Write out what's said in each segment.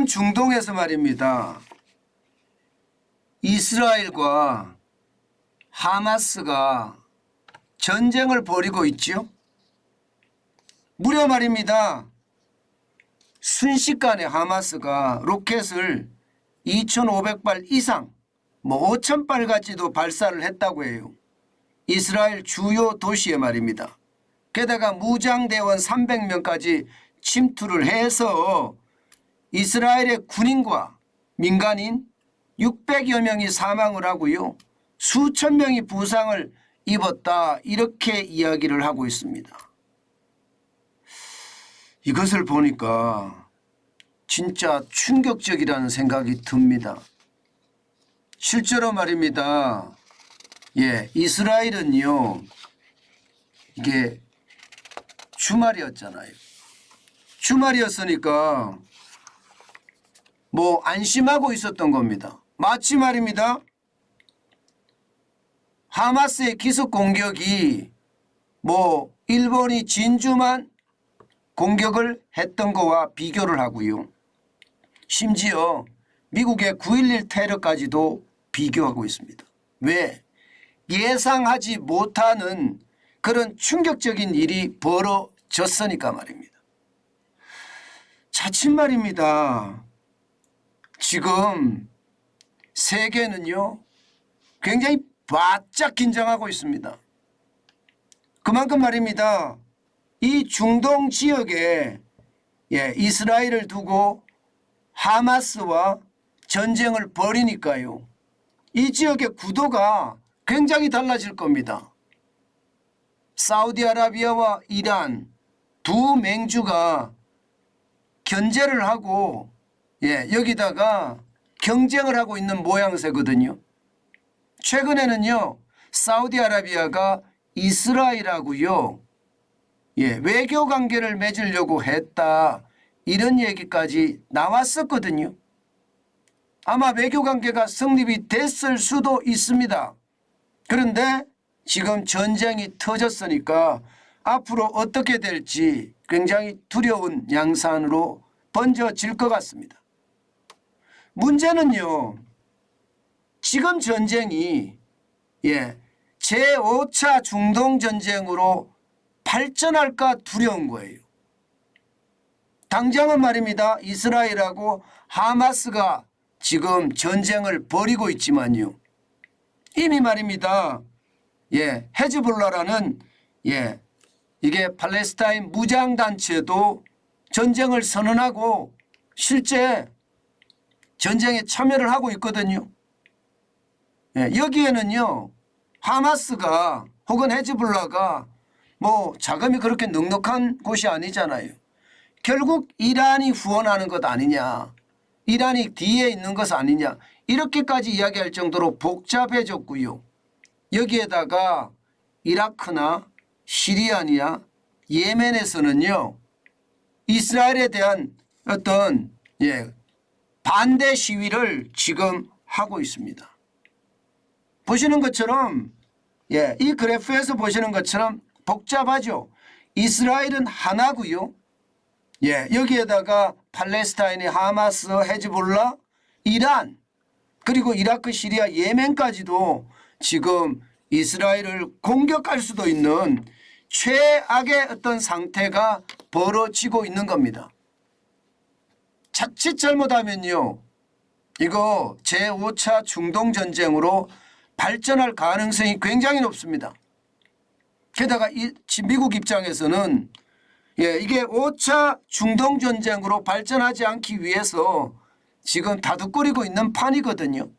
지금 중동에서 말입니다. 이스라엘과 하마스가 전쟁을 벌이고 있죠. 무려 말입니다. 순식간에 하마스가 로켓을 2,500발 이상 5,000발까지도 발사를 했다고 해요. 이스라엘 주요 도시에 말입니다. 게다가 무장대원 300명까지 침투를 해서 이스라엘의 군인과 민간인 600여 명이 사망을 하고요. 수천 명이 부상을 입었다, 이렇게 이야기를 하고 있습니다. 이것을 보니까 진짜 충격적이라는 생각이 듭니다. 실제로 말입니다. 이스라엘은요, 이게 주말이었잖아요. 주말이었으니까 안심하고 있었던 겁니다. 마치 말입니다. 하마스의 기습 공격이 일본이 진주만 공격을 했던 거와 비교를 하고요. 심지어 미국의 9.11 테러까지도 비교하고 있습니다. 왜? 예상하지 못하는 그런 충격적인 일이 벌어졌으니까 말입니다. 자칫 말입니다. 지금 세계는요, 굉장히 바짝 긴장하고 있습니다. 그만큼 말입니다. 이 중동 지역에 이스라엘을 두고 하마스와 전쟁을 벌이니까요, 이 지역의 구도가 굉장히 달라질 겁니다. 사우디아라비아와 이란 두 맹주가 견제를 하고 여기다가 경쟁을 하고 있는 모양새거든요. 최근에는요, 사우디아라비아가 이스라엘하고요, 외교 관계를 맺으려고 했다, 이런 얘기까지 나왔었거든요. 아마 외교 관계가 성립이 됐을 수도 있습니다. 그런데 지금 전쟁이 터졌으니까 앞으로 어떻게 될지 굉장히 두려운 양상으로 번져질 것 같습니다. 문제는요, 지금 전쟁이 제5차 중동전쟁으로 발전할까 두려운 거예요. 당장은 말입니다. 이스라엘하고 하마스가 지금 전쟁을 벌이고 있지만요, 이미 말입니다. 헤즈볼라라는 이게 팔레스타인 무장단체도 전쟁을 선언하고 실제 전쟁에 참여를 하고 있거든요. 여기에는요, 하마스가 혹은 헤즈볼라가 자금이 그렇게 넉넉한 곳이 아니잖아요. 결국 이란이 후원하는 것 아니냐, 이란이 뒤에 있는 것 아니냐, 이렇게까지 이야기할 정도로 복잡해졌고요. 여기에다가 이라크나 시리아나 예멘에서는요, 이스라엘에 대한 어떤 반대 시위를 지금 하고 있습니다. 보시는 것처럼 이 그래프에서 보시는 것처럼 복잡하죠. 이스라엘은 하나고요. 여기에다가 팔레스타인이 하마스, 헤즈볼라, 이란, 그리고 이라크, 시리아, 예멘까지도 지금 이스라엘을 공격할 수도 있는 최악의 어떤 상태가 벌어지고 있는 겁니다. 자칫 잘못하면요, 이거 제5차 중동전쟁으로 발전할 가능성이 굉장히 높습니다. 게다가 미국 입장에서는 이게 5차 중동전쟁으로 발전하지 않기 위해서 지금 다독거리고 있는 판이거든요.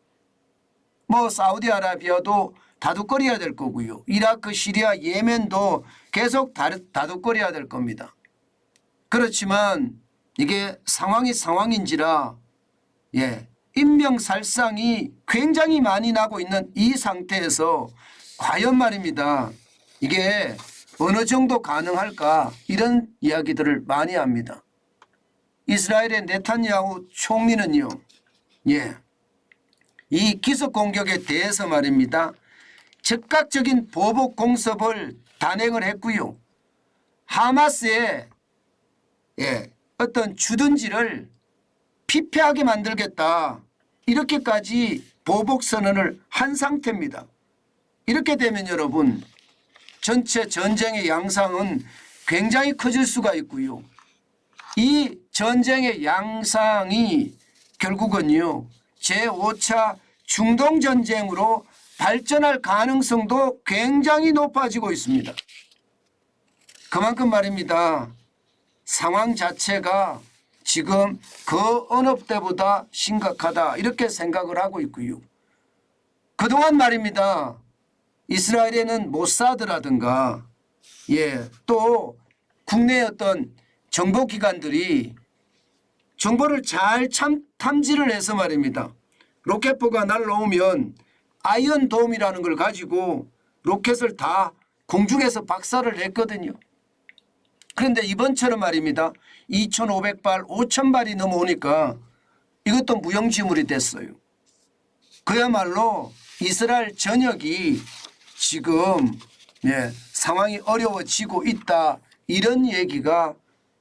사우디아라비아도 다독거려야 될 거고요. 이라크, 시리아, 예멘도 계속 다독거려야 될 겁니다. 그렇지만 이게 상황이 상황인지라 인명살상이 굉장히 많이 나고 있는 이 상태에서 과연 말입니다. 이게 어느 정도 가능할까, 이런 이야기들을 많이 합니다. 이스라엘의 네탄야후 총리는요, 이 기습 공격에 대해서 말입니다, 즉각적인 보복 공습을 단행을 했고요. 하마스의 어떤 주둔지를 피폐하게 만들겠다. 이렇게까지 보복 선언을 한 상태입니다. 이렇게 되면 여러분 전체 전쟁의 양상은 굉장히 커질 수가 있고요. 이 전쟁의 양상이 결국은요 제5차 중동전쟁으로 발전할 가능성도 굉장히 높아지고 있습니다. 그만큼 말입니다. 상황 자체가 지금 그 어느 때보다 심각하다 이렇게 생각을 하고 있고요. 그동안 말입니다. 이스라엘에는 모사드라든가 또 국내 어떤 정보기관들이 정보를 잘 탐지를 해서 말입니다. 로켓포가 날라오면 아이언돔이라는 걸 가지고 로켓을 다 공중에서 박살을 냈거든요. 그런데 이번처럼 말입니다. 2,500발, 5,000발이 넘어오니까 이것도 무용지물이 됐어요. 그야말로 이스라엘 전역이 지금 상황이 어려워지고 있다. 이런 얘기가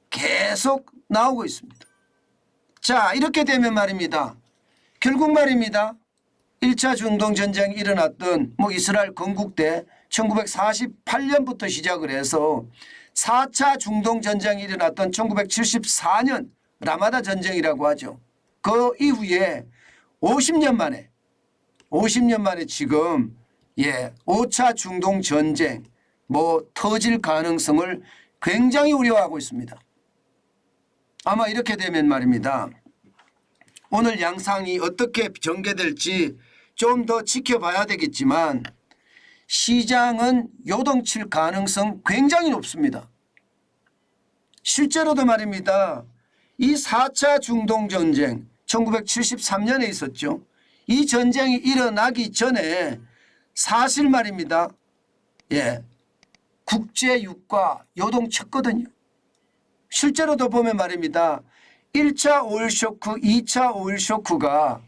계속 나오고 있습니다. 자, 이렇게 되면 말입니다. 결국 말입니다. 1차 중동전쟁이 일어났던 이스라엘 건국대 1948년부터 시작을 해서 4차 중동전쟁이 일어났던 1974년 라마다 전쟁이라고 하죠. 그 이후에 50년 만에 지금 5차 중동전쟁 터질 가능성을 굉장히 우려하고 있습니다. 아마 이렇게 되면 말입니다. 오늘 양상이 어떻게 전개될지 좀 더 지켜봐야 되겠지만 시장은 요동칠 가능성 굉장히 높습니다. 실제로도 말입니다. 이 4차 중동전쟁 1973년에 있었죠. 이 전쟁이 일어나기 전에 사실 말입니다. 국제유가 요동쳤거든요. 실제로도 보면 말입니다. 1차 오일 쇼크, 2차 오일 쇼크가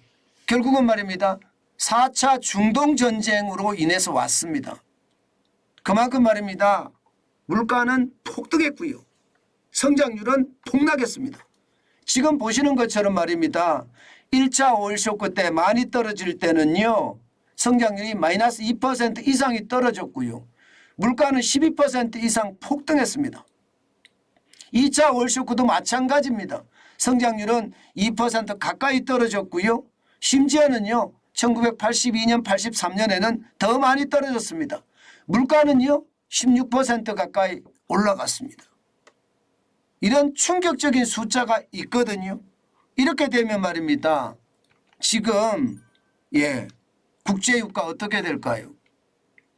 결국은 말입니다. 4차 중동전쟁으로 인해서 왔습니다. 그만큼 말입니다. 물가는 폭등했고요. 성장률은 폭락했습니다. 지금 보시는 것처럼 말입니다. 1차 오일 쇼크 때 많이 떨어질 때는요. 성장률이 마이너스 2% 이상이 떨어졌고요. 물가는 12% 이상 폭등했습니다. 2차 오일 쇼크도 마찬가지입니다. 성장률은 2% 가까이 떨어졌고요. 심지어는요. 1982년, 83년에는 더 많이 떨어졌습니다. 물가는요. 16% 가까이 올라갔습니다. 이런 충격적인 숫자가 있거든요. 이렇게 되면 말입니다. 지금 국제유가 어떻게 될까요?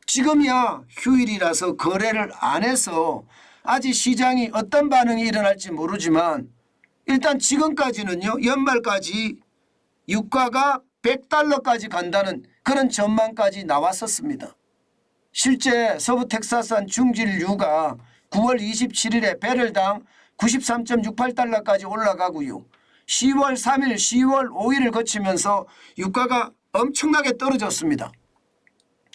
지금이야 휴일이라서 거래를 안 해서 아직 시장이 어떤 반응이 일어날지 모르지만 일단 지금까지는요. 연말까지 유가가 100달러까지 간다는 그런 전망까지 나왔었습니다. 실제 서부 텍사스산 중진유가 9월 27일에 배럴당 93.68달러까지 올라가고요. 10월 3일, 10월 5일을 거치면서 유가가 엄청나게 떨어졌습니다.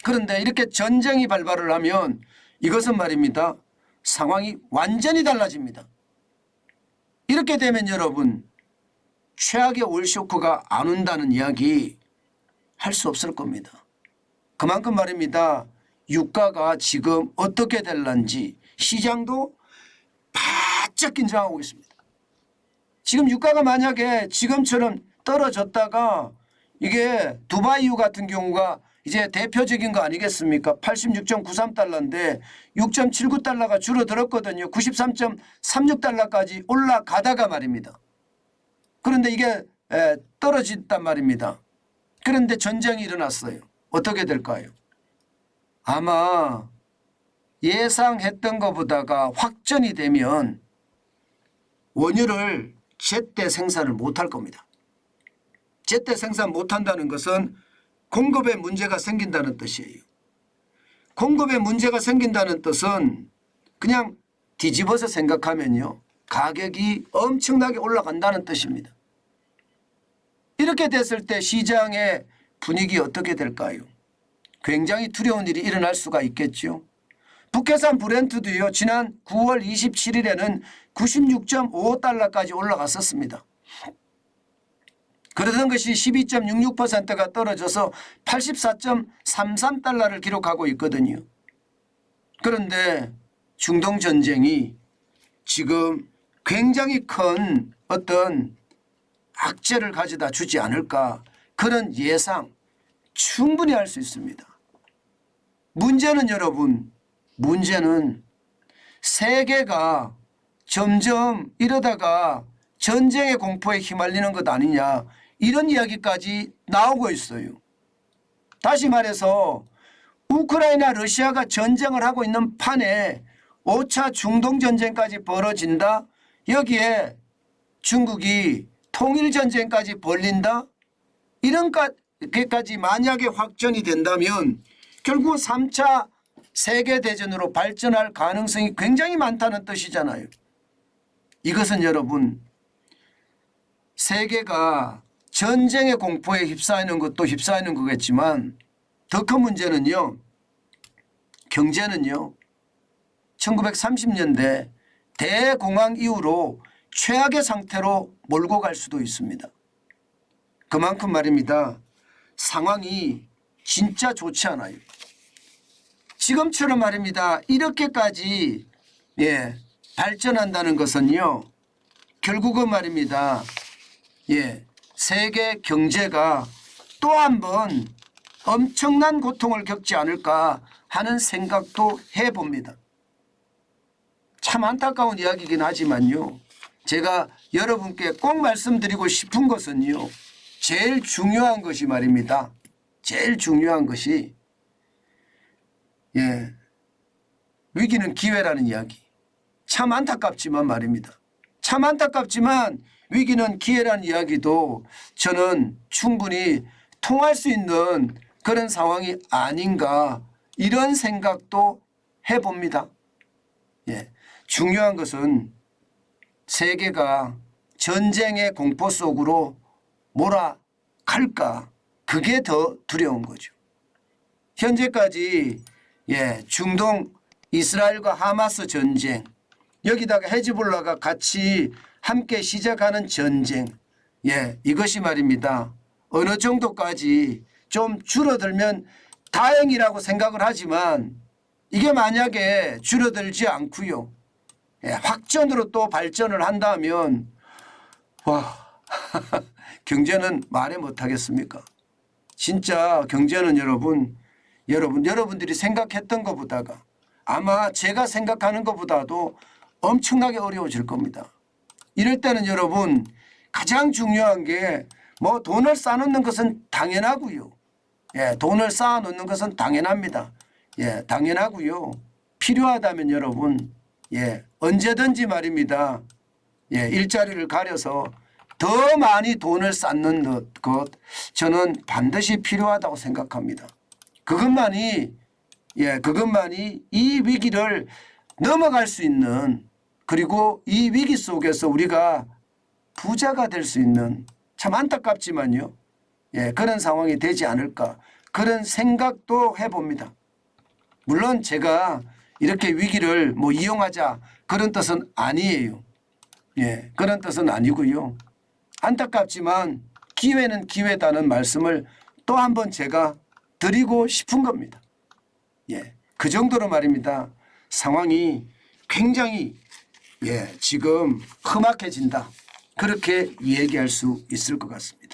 그런데 이렇게 전쟁이 발발을 하면 이것은 말입니다. 상황이 완전히 달라집니다. 이렇게 되면 여러분 최악의 오일 쇼크가 안 온다는 이야기 할 수 없을 겁니다. 그만큼 말입니다. 유가가 지금 어떻게 될런지 시장도 바짝 긴장하고 있습니다. 지금 유가가 만약에 지금처럼 떨어졌다가 이게 두바이유 같은 경우가 이제 대표적인 거 아니겠습니까? 86.93달러인데 6.79달러가 줄어들었거든요. 93.36달러까지 올라가다가 말입니다. 그런데 이게 떨어졌단 말입니다. 그런데 전쟁이 일어났어요. 어떻게 될까요? 아마 예상했던 것보다가 확전이 되면 원유를 제때 생산을 못할 겁니다. 제때 생산 못한다는 것은 공급에 문제가 생긴다는 뜻이에요. 공급에 문제가 생긴다는 뜻은 그냥 뒤집어서 생각하면요. 가격이 엄청나게 올라간다는 뜻입니다. 이렇게 됐을 때 시장의 분위기 어떻게 될까요? 굉장히 두려운 일이 일어날 수가 있겠죠. 북해산 브렌트도요. 지난 9월 27일에는 96.55달러까지 올라갔었습니다. 그러던 것이 12.66%가 떨어져서 84.33달러를 기록하고 있거든요. 그런데 중동 전쟁이 지금 굉장히 큰 어떤 악재를 가져다 주지 않을까, 그런 예상 충분히 할 수 있습니다. 문제는 여러분, 문제는 세계가 점점 이러다가 전쟁의 공포에 휘말리는 것 아니냐, 이런 이야기까지 나오고 있어요. 다시 말해서 우크라이나 러시아가 전쟁을 하고 있는 판에 5차 중동 전쟁까지 벌어진다, 여기에 중국이 통일전쟁까지 벌린다, 이런 게까지 만약에 확전이 된다면 결국은 3차 세계대전으로 발전할 가능성이 굉장히 많다는 뜻이잖아요. 이것은 여러분, 세계가 전쟁의 공포에 휩싸이는 것도 휩싸이는 거겠지만 더 큰 문제는요, 경제는요, 1930년대 대공황 이후로 최악의 상태로 몰고 갈 수도 있습니다. 그만큼 말입니다, 상황이 진짜 좋지 않아요. 지금처럼 말입니다, 이렇게까지 발전한다는 것은요, 결국은 말입니다, 세계 경제가 또 한 번 엄청난 고통을 겪지 않을까 하는 생각도 해봅니다. 참 안타까운 이야기이긴 하지만요, 제가 여러분께 꼭 말씀드리고 싶은 것은요, 제일 중요한 것이 말입니다, 제일 중요한 것이 위기는 기회라는 이야기. 참 안타깝지만 말입니다, 참 안타깝지만 위기는 기회라는 이야기도 저는 충분히 통할 수 있는 그런 상황이 아닌가, 이런 생각도 해봅니다. 중요한 것은 세계가 전쟁의 공포 속으로 몰아갈까, 그게 더 두려운 거죠. 현재까지 중동 이스라엘과 하마스 전쟁, 여기다가 헤즈볼라가 같이 함께 시작하는 전쟁, 이것이 말입니다, 어느 정도까지 좀 줄어들면 다행이라고 생각을 하지만 이게 만약에 줄어들지 않고요, 확전으로 또 발전을 한다면 경제는 말해 못하겠습니까? 진짜 경제는 여러분들이 생각했던 것보다가, 아마 제가 생각하는 것보다도 엄청나게 어려워질 겁니다. 이럴 때는 여러분, 가장 중요한 게 뭐 돈을 쌓아놓는 것은 당연하고요. 돈을 쌓아놓는 것은 당연합니다. 당연하고요. 필요하다면 여러분, 언제든지 말입니다, 일자리를 가려서 더 많이 돈을 쌓는 것, 저는 반드시 필요하다고 생각합니다. 그것만이 이 위기를 넘어갈 수 있는, 그리고 이 위기 속에서 우리가 부자가 될 수 있는, 참 안타깝지만요, 그런 상황이 되지 않을까, 그런 생각도 해봅니다. 물론 제가 이렇게 위기를 이용하자, 그런 뜻은 아니에요. 그런 뜻은 아니고요. 안타깝지만 기회는 기회다는 말씀을 또 한 번 제가 드리고 싶은 겁니다. 그 정도로 말입니다, 상황이 굉장히 지금 험악해진다, 그렇게 얘기할 수 있을 것 같습니다.